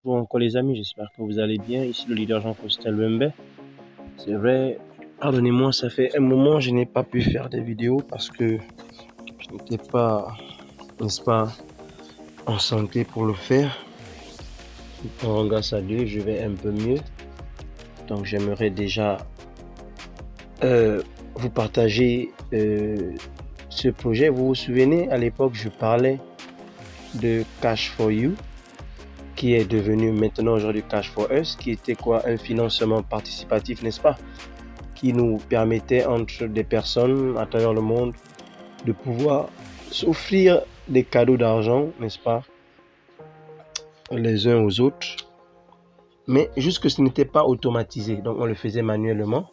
Bonjour encore les amis, j'espère que vous allez bien. Ici le leader Jean-Faustin Lembe. C'est vrai, pardonnez-moi, ça fait un moment que je n'ai pas pu faire des vidéos parce que je n'étais pas, n'est-ce pas, en santé pour le faire. Grâce à Dieu, je vais un peu mieux. Donc j'aimerais déjà vous partager ce projet. Vous vous souvenez, à l'époque, je parlais de Cash for You, qui est devenu maintenant aujourd'hui Cash for Us, qui était quoi? Un financement participatif, n'est-ce pas? Qui nous permettait entre des personnes à travers le monde de pouvoir s'offrir des cadeaux d'argent, n'est-ce pas, les uns aux autres. Mais juste que ce n'était pas automatisé, donc on le faisait manuellement.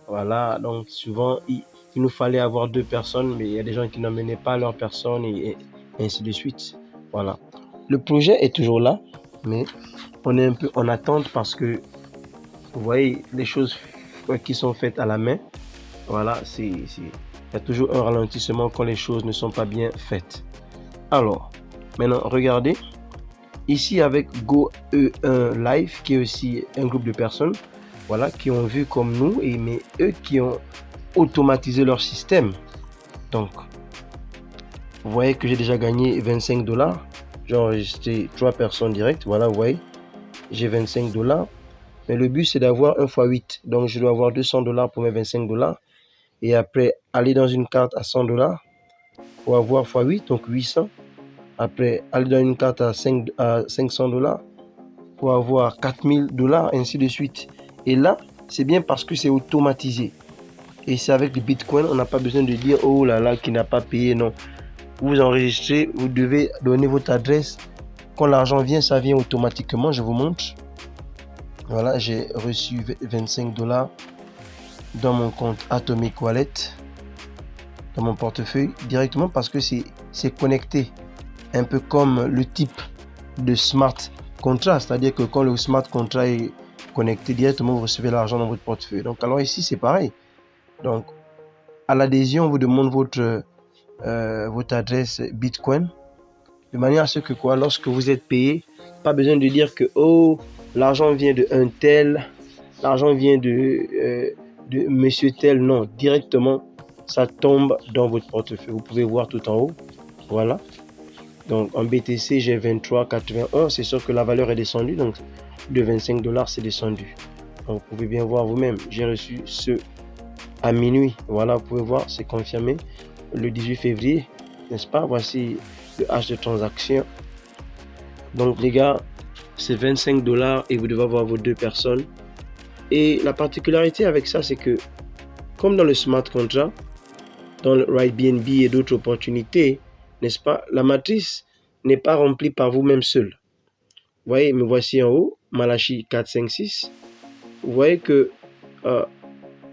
Voilà, donc souvent il nous fallait avoir 2 personnes, mais il y a des gens qui n'emmenaient pas leur personne et ainsi de suite. Voilà. Le projet est toujours là, mais on est un peu en attente parce que vous voyez les choses qui sont faites à la main. Voilà, il y a toujours un ralentissement quand les choses ne sont pas bien faites. Alors, maintenant, regardez, ici avec GoE1 Live, qui est aussi un groupe de personnes, voilà, qui ont vu comme nous, mais eux qui ont automatisé leur système. Donc, vous voyez que j'ai déjà gagné 25 $. J'ai enregistré 3 personnes directes, voilà, vous voyez, j'ai 25 $. Mais le but, c'est d'avoir 1 x 8. Donc, je dois avoir 200 $ pour mes 25 $. Et après, aller dans une carte à 100 $ pour avoir x 8, donc 800. Après, aller dans une carte à 500 $ pour avoir 4000 $, ainsi de suite. Et là, c'est bien parce que c'est automatisé. Et c'est avec le Bitcoin, on n'a pas besoin de dire oh là là, qui n'a pas payé. Non. Vous enregistrez, vous devez donner votre adresse. Quand l'argent vient, ça vient automatiquement. Je vous montre. Voilà, j'ai reçu 25 $ dans mon compte Atomic Wallet, dans mon portefeuille, directement parce que c'est connecté. Un peu comme le type de smart contract, c'est-à-dire que quand le smart contract est connecté directement, vous recevez l'argent dans votre portefeuille. Donc alors ici c'est pareil. Donc à l'adhésion, on vous demande votre adresse Bitcoin, de manière à ce que quoi, lorsque vous êtes payé, pas besoin de dire que oh l'argent vient de un tel, l'argent vient de monsieur tel. Non, directement ça tombe dans votre portefeuille. Vous pouvez voir tout en haut. Voilà. Donc en BTC, j'ai 23,81. C'est sûr que la valeur est descendue. Donc de 25 $, c'est descendu. Donc vous pouvez bien voir vous-même. J'ai reçu ce à minuit. Voilà, vous pouvez voir, c'est confirmé. Le 18 février, n'est-ce pas? Voici le hash de transaction. Donc les gars, c'est 25 $ et vous devez avoir vos 2 personnes. Et la particularité avec ça, c'est que comme dans le smart contract, dans le RightBNB et d'autres opportunités, n'est-ce pas, la matrice n'est pas remplie par vous-même seul. Vous voyez, me voici en haut, Malachi 4, 5, 6. Vous voyez que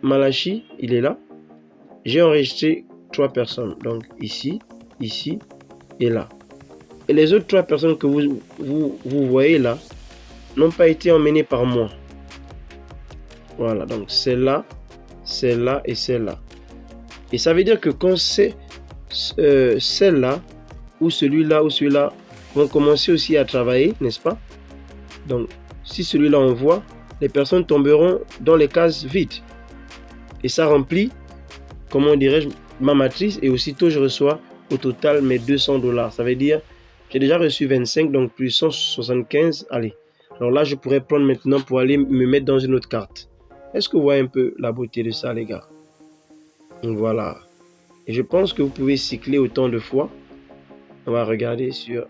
Malachi, il est là. J'ai enregistré 3 personnes. Donc ici, ici et là. Et les autres 3 personnes que vous voyez là n'ont pas été emmenées par moi. Voilà, donc celle-là, celle-là et celle-là. Et ça veut dire que quand c'est celle-là ou celui-là ou celui-là vont commencer aussi à travailler, n'est-ce pas? Donc, si celui-là envoie, les personnes tomberont dans les cases vides. Et ça remplit, comment dirais-je, ma matrice. Et aussitôt, je reçois au total mes 200 $. Ça veut dire, j'ai déjà reçu 25, donc plus 175. Allez. Alors là, je pourrais prendre maintenant pour aller me mettre dans une autre carte. Est-ce que vous voyez un peu la beauté de ça, les gars? Donc voilà. Et je pense que vous pouvez cycler autant de fois. On va regarder sur...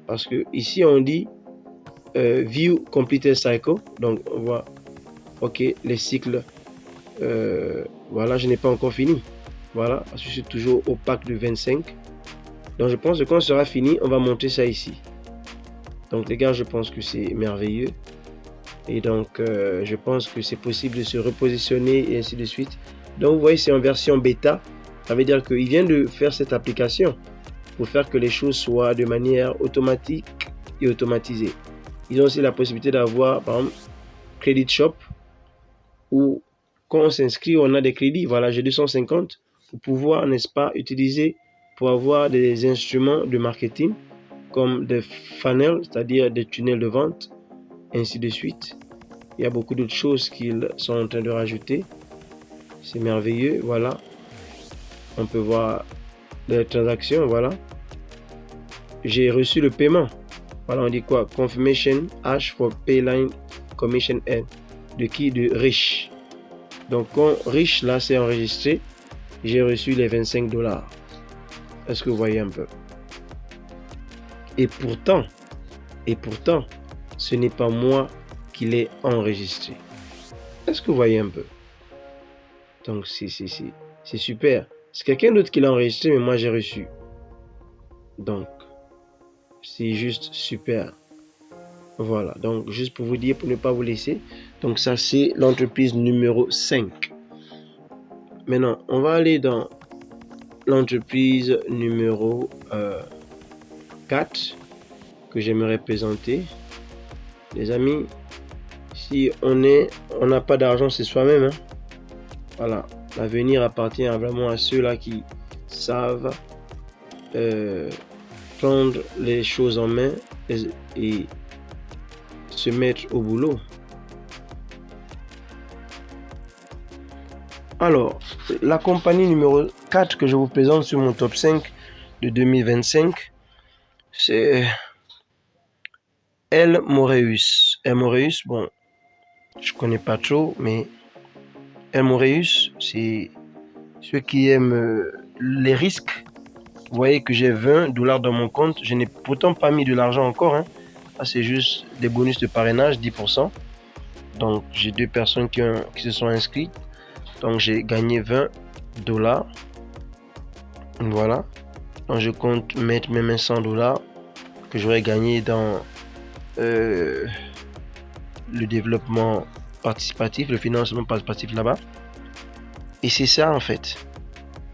Parce que ici, on dit View Completed Cycle. Donc, on voit, ok, les cycles. Voilà, je n'ai pas encore fini. Voilà, parce que je suis toujours au pack de 25. Donc, je pense que quand ce sera fini, on va monter ça ici. Donc, les gars, je pense que c'est merveilleux. Et donc, je pense que c'est possible de se repositionner et ainsi de suite. Donc, vous voyez, c'est en version bêta. Ça veut dire qu'ils viennent de faire cette application pour faire que les choses soient de manière automatique et automatisée. Ils ont aussi la possibilité d'avoir, par exemple, Credit Shop, où quand on s'inscrit, on a des crédits. Voilà, j'ai 250 pour pouvoir, n'est-ce pas, utiliser pour avoir des instruments de marketing. comme des funnels, c'est-à-dire des tunnels de vente, ainsi de suite. Il y a beaucoup d'autres choses qu'ils sont en train de rajouter. C'est merveilleux, voilà. On peut voir les transactions, voilà. J'ai reçu le paiement. Voilà, on dit quoi? Confirmation hash for Payline Commission N. De qui? De Rich. Donc, quand Rich, là, c'est enregistré, j'ai reçu les $25. Est-ce que vous voyez un peu? Et pourtant, ce n'est pas moi qui l'ai enregistré. Est-ce que vous voyez un peu? Donc, c'est super. C'est quelqu'un d'autre qui l'a enregistré, mais moi, j'ai reçu. Donc, c'est juste super. Voilà, donc juste pour vous dire, pour ne pas vous laisser. Donc ça, c'est l'entreprise numéro 5. Maintenant, on va aller dans l'entreprise numéro 4 que j'aimerais présenter. Les amis, si on n'a pas d'argent, c'est soi-même. Hein? Voilà, l'avenir appartient vraiment à ceux-là qui savent prendre les choses en main et se mettre au boulot. Alors, la compagnie numéro 4 que je vous présente sur mon top 5 de 2025, c'est El Moreus. El Moreus, bon, je connais pas trop, mais El Moreus, c'est ceux qui aiment les risques. Vous voyez que j'ai $20 dans mon compte. Je n'ai pourtant pas mis de l'argent encore. Hein. Ça, c'est juste des bonus de parrainage, 10%. Donc, j'ai 2 personnes qui se sont inscrites. Donc, j'ai gagné $20. Voilà. Donc, je compte mettre même $100 que j'aurais gagné dans le développement participatif, le financement participatif là-bas. Et c'est ça en fait.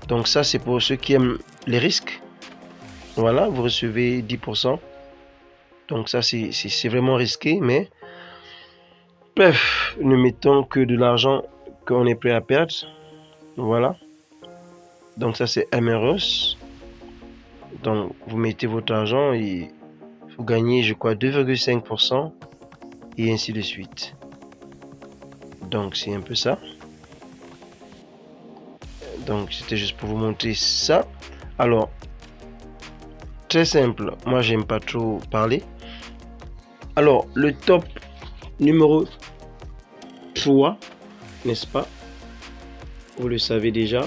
Donc ça, c'est pour ceux qui aiment les risques. Voilà, vous recevez 10%. Donc ça, c'est vraiment risqué, mais bref, ne mettons que de l'argent qu'on est prêt à perdre. Voilà. Donc ça, c'est Emeros. Donc vous mettez votre argent et vous gagnez, je crois, 2,5% et ainsi de suite. Donc c'est un peu ça. Donc c'était juste pour vous montrer ça. Alors, très simple, moi j'aime pas trop parler. Alors, le top numéro 3, n'est-ce pas? Vous le savez déjà.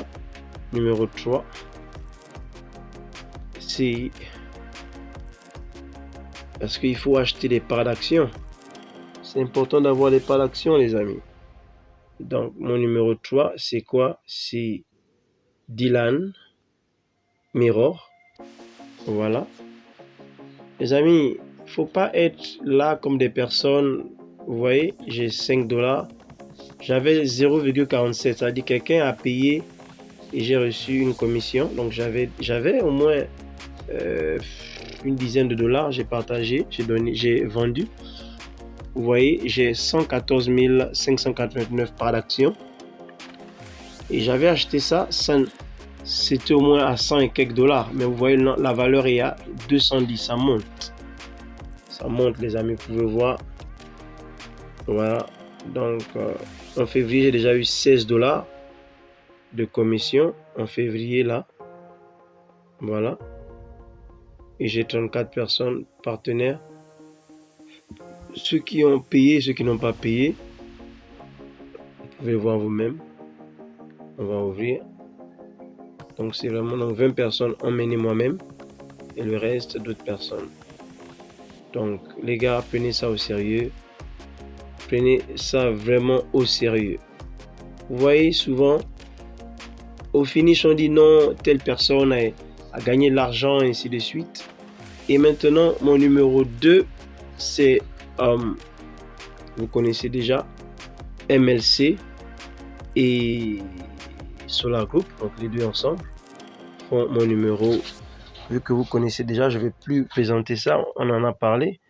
Numéro 3, c'est parce qu'il faut acheter des parts d'actions. C'est important d'avoir des parts d'actions, les amis. Donc, mon numéro 3, c'est quoi? C'est Dylan Mirror. Voilà. Les amis, faut pas être là comme des personnes. Vous voyez, j'ai $5. J'avais 0,47. Ça veut dire que quelqu'un a payé et j'ai reçu une commission. Donc, j'avais au moins une dizaine de dollars. J'ai partagé, j'ai vendu. Vous voyez, j'ai 114 589 parts d'actions. Et j'avais acheté ça, c'était au moins à 100 et quelques dollars. Mais vous voyez, la valeur est à 210. Ça monte. Ça monte, les amis. Vous pouvez voir. Voilà. Donc, en février, j'ai déjà eu $16 de commission. En février, là. Voilà. Et j'ai 34 personnes partenaires. Ceux qui ont payé, ceux qui n'ont pas payé, vous pouvez voir vous-même. On va ouvrir. Donc c'est vraiment donc 20 personnes emmenées moi-même et le reste d'autres personnes. Donc les gars, prenez ça au sérieux. Prenez ça vraiment au sérieux. Vous voyez souvent, au finish on dit non, telle personne a gagné de l'argent et ainsi de suite. Et maintenant mon numéro 2, c'est, vous connaissez déjà, MLC et Solar Group, donc les deux ensemble font mon numéro. Vu que vous connaissez déjà, je ne vais plus présenter ça, on en a parlé.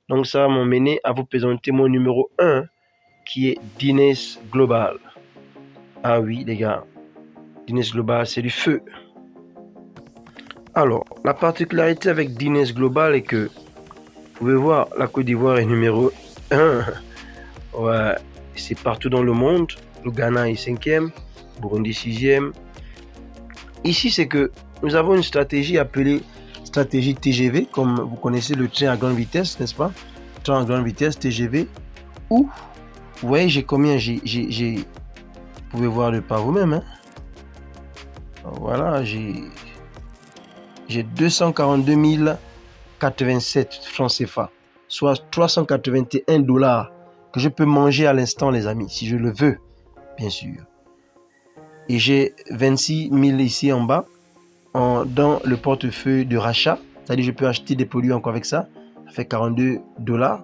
Donc ça va m'emmener à vous présenter mon numéro 1 qui est Dines Global. Ah oui les gars, Dines Global c'est du feu. Alors, la particularité avec Dines Global est que, vous pouvez voir, la Côte d'Ivoire est numéro 1. Ouais, c'est partout dans le monde. Le Ghana est 5e, Burundi 6e. Ici, c'est que nous avons une stratégie appelée stratégie TGV, comme vous connaissez le train à grande vitesse, n'est-ce pas? Train à grande vitesse, TGV, où, vous voyez, j'ai combien? Vous pouvez voir le par vous-même, hein? Voilà, j'ai 242 087 francs CFA, soit 381 $ que je peux manger à l'instant, les amis, si je le veux, bien sûr. Et j'ai 26 000 ici en bas, dans le portefeuille de rachat. C'est-à-dire je peux acheter des produits encore avec ça. Ça fait 42 $.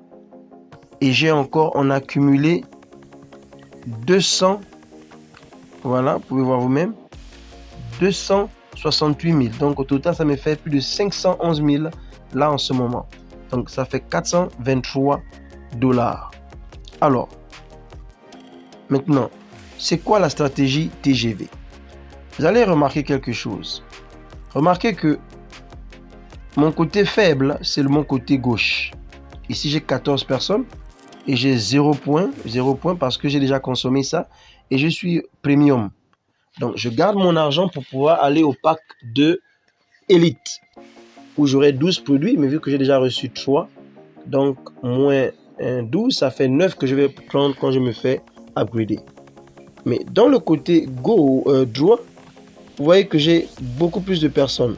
Et j'ai encore en accumulé 200. Voilà, vous pouvez voir vous-même. 268 000. Donc au total, ça me fait plus de 511 000 là en ce moment. Donc ça fait 423 $. Alors, maintenant, c'est quoi la stratégie TGV? Vous allez remarquer quelque chose. Remarquez que mon côté faible, c'est mon côté gauche. Ici, j'ai 14 personnes et j'ai 0 point parce que j'ai déjà consommé ça et je suis premium. Donc, je garde mon argent pour pouvoir aller au pack de Elite où j'aurai 12 produits, mais vu que j'ai déjà reçu 3, donc moins 12, ça fait 9 que je vais prendre quand je me fais upgrader. Mais dans le côté droit, vous voyez que j'ai beaucoup plus de personnes.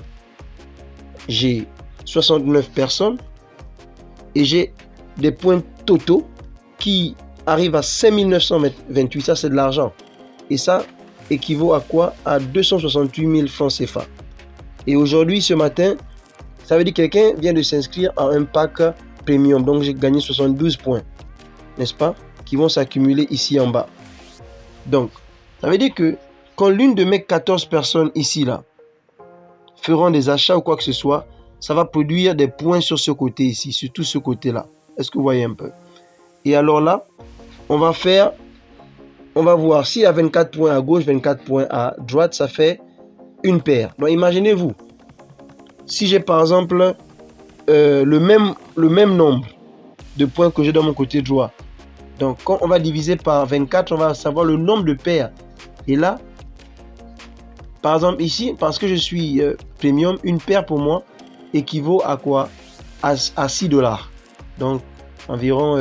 J'ai 69 personnes et j'ai des points totaux qui arrivent à 5928. Ça, c'est de l'argent. Et ça équivaut à quoi? À 268 000 francs CFA. Et aujourd'hui, ce matin, ça veut dire que quelqu'un vient de s'inscrire à un pack premium. Donc, j'ai gagné 72 points, n'est-ce pas? Qui vont s'accumuler ici en bas. Donc, ça veut dire que quand l'une de mes 14 personnes ici, là, feront des achats ou quoi que ce soit, ça va produire des points sur ce côté ici, sur tout ce côté-là. Est-ce que vous voyez un peu? Et alors là, on va voir s'il y a 24 points à gauche, 24 points à droite, ça fait une paire. Donc imaginez-vous, si j'ai par exemple le même nombre de points que j'ai dans mon côté droit, donc quand on va diviser par 24, on va savoir le nombre de paires. Et là, par exemple ici, parce que je suis premium, une paire pour moi équivaut à quoi? À 6 $. Donc environ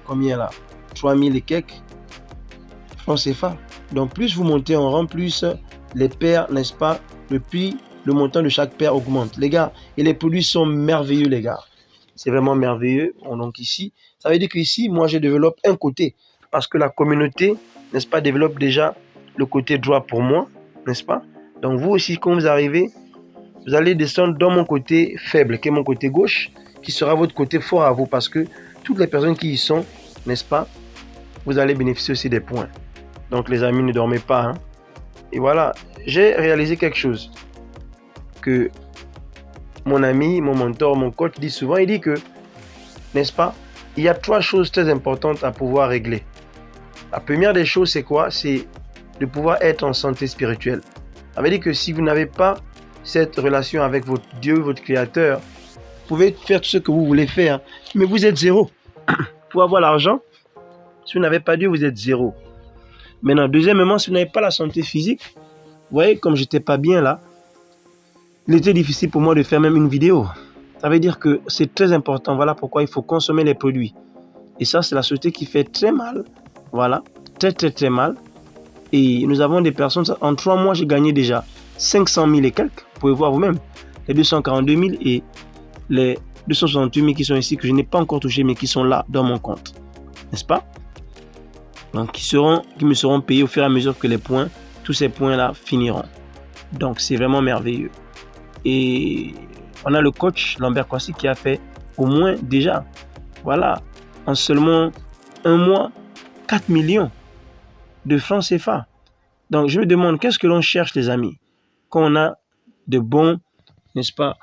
combien là? 3000 et quelques francs CFA. Donc plus vous montez en rang, plus les paires, n'est-ce pas, le prix, le montant de chaque paire augmente. Les gars, et les produits sont merveilleux, les gars. C'est vraiment merveilleux. Donc ici, ça veut dire qu'ici, moi, je développe un côté. Parce que la communauté, n'est-ce pas, développe déjà le côté droit pour moi, n'est-ce pas? Donc vous aussi, quand vous arrivez, vous allez descendre dans mon côté faible, qui est mon côté gauche, qui sera votre côté fort à vous. Parce que toutes les personnes qui y sont, n'est-ce pas, vous allez bénéficier aussi des points. Donc les amis, ne dormez pas. Hein. Et voilà, j'ai réalisé quelque chose que mon ami, mon mentor, mon coach dit souvent. Il dit que, n'est-ce pas, il y a 3 choses très importantes à pouvoir régler. La première des choses, c'est quoi? C'est de pouvoir être en santé spirituelle. Ça veut dire que si vous n'avez pas cette relation avec votre Dieu, votre Créateur, vous pouvez faire tout ce que vous voulez faire, mais vous êtes zéro. Pour avoir l'argent, si vous n'avez pas Dieu, vous êtes zéro. Maintenant, deuxièmement, si vous n'avez pas la santé physique, vous voyez, comme j'étais pas bien là, il était difficile pour moi de faire même une vidéo. Ça veut dire que c'est très important. Voilà pourquoi il faut consommer les produits. Et ça, c'est la société qui fait très mal. Voilà, très très très mal. Et nous avons des personnes, en 3 mois, j'ai gagné déjà 500 000 et quelques. Vous pouvez voir vous-même, les 242 000 et les 268 000 qui sont ici, que je n'ai pas encore touché, mais qui sont là dans mon compte. N'est-ce pas? Donc, qui me seront payés au fur et à mesure que les points, tous ces points-là finiront. Donc, c'est vraiment merveilleux. Et on a le coach Lambert Kwasi qui a fait au moins déjà, voilà, en seulement un mois, 4 millions de francs CFA. Donc, je me demande, qu'est-ce que l'on cherche, les amis, quand on a de bons, n'est-ce pas,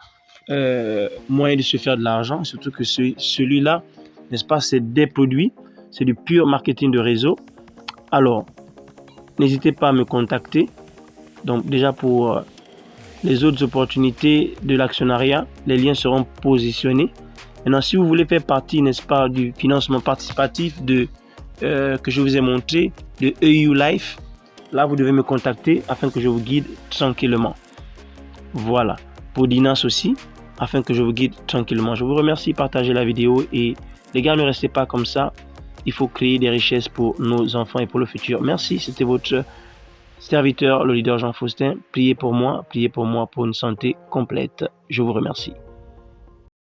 moyens de se faire de l'argent, surtout que celui-là, n'est-ce pas, c'est des produits, c'est du pur marketing de réseau. Alors, n'hésitez pas à me contacter. Donc, déjà pour les autres opportunités de l'actionnariat, les liens seront positionnés. Maintenant, si vous voulez faire partie, n'est-ce pas, du financement participatif que je vous ai montré, de EU Life, là, vous devez me contacter afin que je vous guide tranquillement. Voilà. Pour Dinas aussi, afin que je vous guide tranquillement. Je vous remercie, partagez la vidéo et les gars, ne restez pas comme ça. Il faut créer des richesses pour nos enfants et pour le futur. Merci, c'était votre serviteur, le leader Jean Faustin. Priez pour moi pour une santé complète. Je vous remercie.